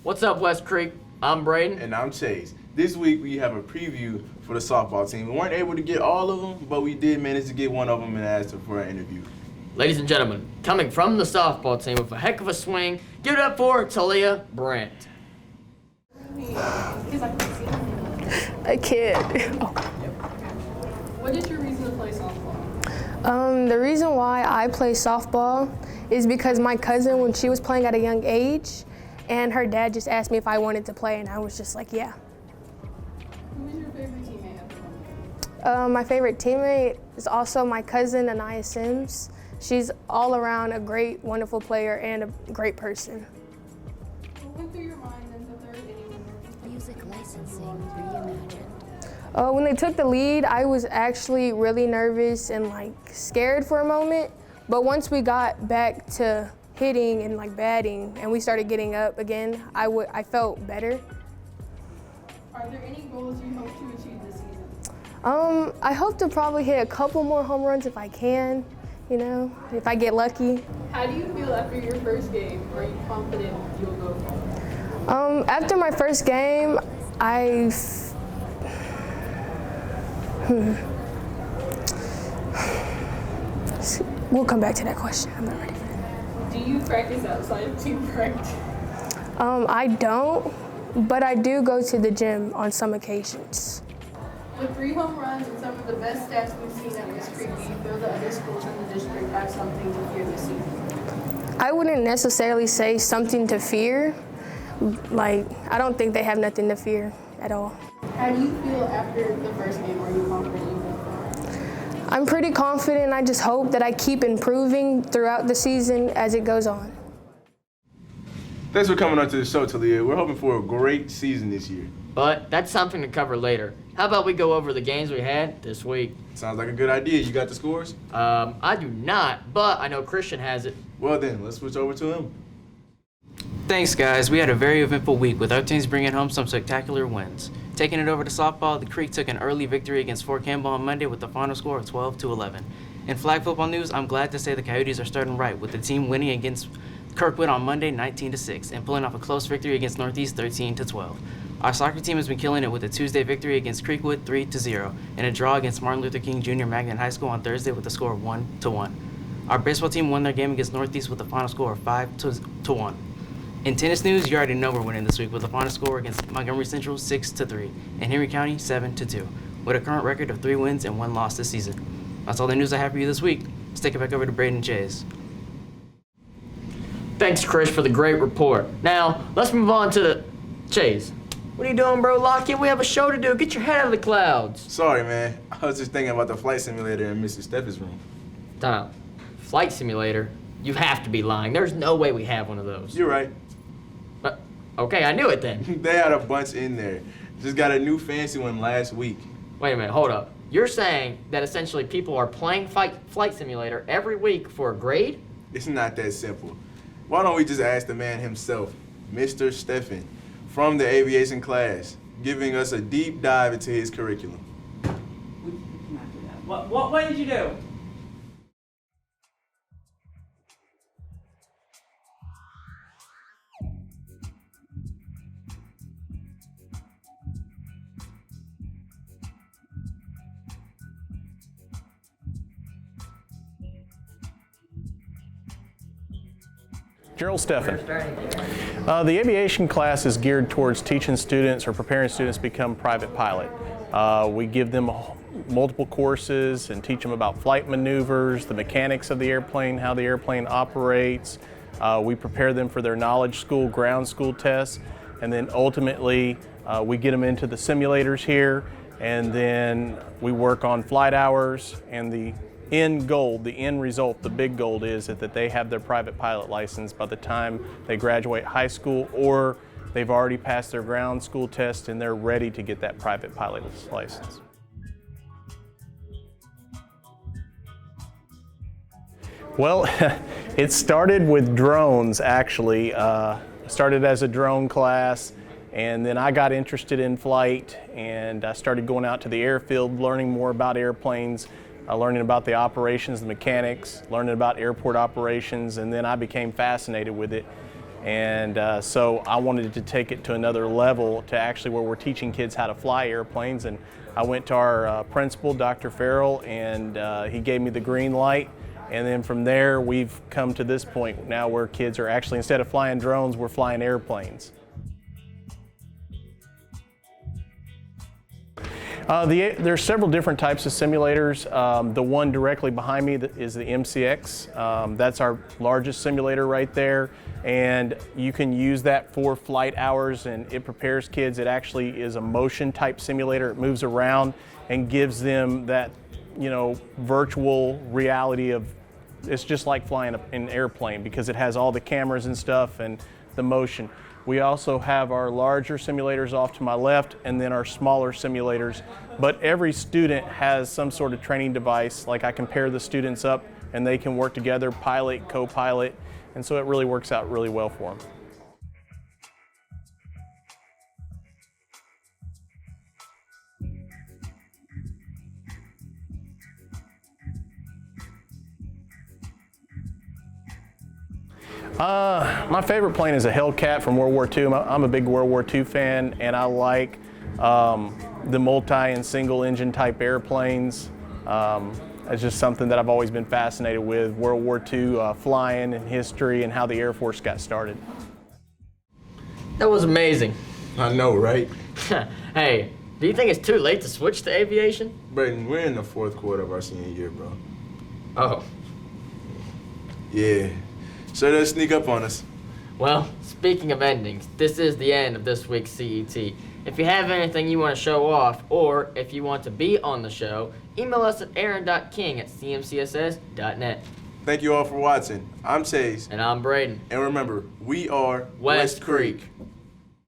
What's up, West Creek? I'm Braeden. And I'm Chaize. This week we have a preview for the softball team. We weren't able to get all of them, but we did manage to get one of them and asked them for an interview. Ladies and gentlemen, coming from the softball team with a heck of a swing, give it up for Talia Brandt. A kid. What is your reason to play softball? The reason why I play softball is because my cousin, when she was playing at a young age, and her dad just asked me if I wanted to play, and I was just like, yeah. Who is your favorite teammate at the moment? My favorite teammate is also my cousin, Anaya Sims. She's all around a great, wonderful player and a great person. What went through your mind in the third inning? Music licensing reimagined. When they took the lead, I was actually really nervous and scared for a moment. But once we got back to hitting and batting, and we started getting up again, I felt better. Are there any goals you hope to achieve this season? I hope to probably hit a couple more home runs if I can, if I get lucky. How do you feel after your first game? Are you confident you'll go far? After my first game, We'll come back to that question. I'm not ready for that. Do you practice outside of team practice? I don't, but I do go to the gym on some occasions. With 3 home runs and some of the best stats we've seen at West Creek, do you feel the other schools in the district have something to fear this season? I wouldn't necessarily say something to fear. I don't think they have nothing to fear at all. How do you feel after the first game? Are you confident you go far? I'm pretty confident. I just hope that I keep improving throughout the season as it goes on. Thanks for coming on to the show, Talia. We're hoping for a great season this year. But that's something to cover later. How about we go over the games we had this week? Sounds like a good idea. You got the scores? I do not, but I know Christian has it. Well then, let's switch over to him. Thanks, guys. We had a very eventful week with our teams bringing home some spectacular wins. Taking it over to softball, the Creek took an early victory against Fort Campbell on Monday with the final score of 12-11. In flag football news, I'm glad to say the Coyotes are starting right, with the team winning against Kirkwood on Monday 19-6 and pulling off a close victory against Northeast 13-12. Our soccer team has been killing it with a Tuesday victory against Creekwood 3-0 and a draw against Martin Luther King Jr. Magnet High School on Thursday with a score of 1-1. Our baseball team won their game against Northeast with a final score of 5-1. In tennis news, you already know we're winning this week with a final score against Montgomery Central 6-3 and Henry County 7-2, with a current record of 3 wins and 1 loss this season. That's all the news I have for you this week. Let's take it back over to Braeden and Chaize. Thanks, Chris, for the great report. Now, let's move on to Chaize. What are you doing, bro? Lock in. We have a show to do. Get your head out of the clouds. Sorry, man. I was just thinking about the flight simulator in Mrs. Steffen's room. Time out. Flight simulator? You have to be lying. There's no way we have one of those. You're right. But, okay, I knew it then. They had a bunch in there. Just got a new fancy one last week. Wait a minute, hold up. You're saying that essentially people are playing flight simulator every week for a grade? It's not that simple. Why don't we just ask the man himself, Mr. Steffen, from the aviation class, giving us a deep dive into his curriculum. We cannot do that. What did you do? Gerald Steffen. The aviation class is geared towards teaching students or preparing students to become private pilot. We give them multiple courses and teach them about flight maneuvers, the mechanics of the airplane, how the airplane operates. We prepare them for their knowledge school, ground school tests, and then ultimately we get them into the simulators here, and then we work on flight hours, and the end goal, the end result, the big goal is that they have their private pilot license by the time they graduate high school, or they've already passed their ground school test and they're ready to get that private pilot license. Well, it started with drones actually. Started as a drone class, and then I got interested in flight, and I started going out to the airfield, learning more about airplanes, learning about the operations, the mechanics, learning about airport operations, and then I became fascinated with it. And so I wanted to take it to another level to actually where we're teaching kids how to fly airplanes. And I went to our principal, Dr. Farrell, and he gave me the green light. And then from there, we've come to this point now where kids are actually, instead of flying drones, we're flying airplanes. There's several different types of simulators. The one directly behind me is the MCX. That's our largest simulator right there. And you can use that for flight hours, and it prepares kids. It actually is a motion type simulator. It moves around and gives them that, virtual reality of, it's just like flying an airplane because it has all the cameras and stuff and the motion. We also have our larger simulators off to my left and then our smaller simulators. But every student has some sort of training device. Like I can pair the students up and they can work together, pilot, co-pilot, and so it really works out really well for them. My favorite plane is a Hellcat from World War II. I'm a big World War II fan, and I like the multi and single engine type airplanes. It's just something that I've always been fascinated with, World War II flying and history and how the Air Force got started. That was amazing. I know, right? Hey, do you think it's too late to switch to aviation? Braeden, we're in the 4th quarter of our senior year, bro. Oh. Yeah. So they'll sneak up on us. Well, speaking of endings, this is the end of this week's CET. If you have anything you want to show off, or if you want to be on the show, email us at aaron.king@cmcss.net. Thank you all for watching. I'm Chaize. And I'm Braeden. And remember, we are West Creek.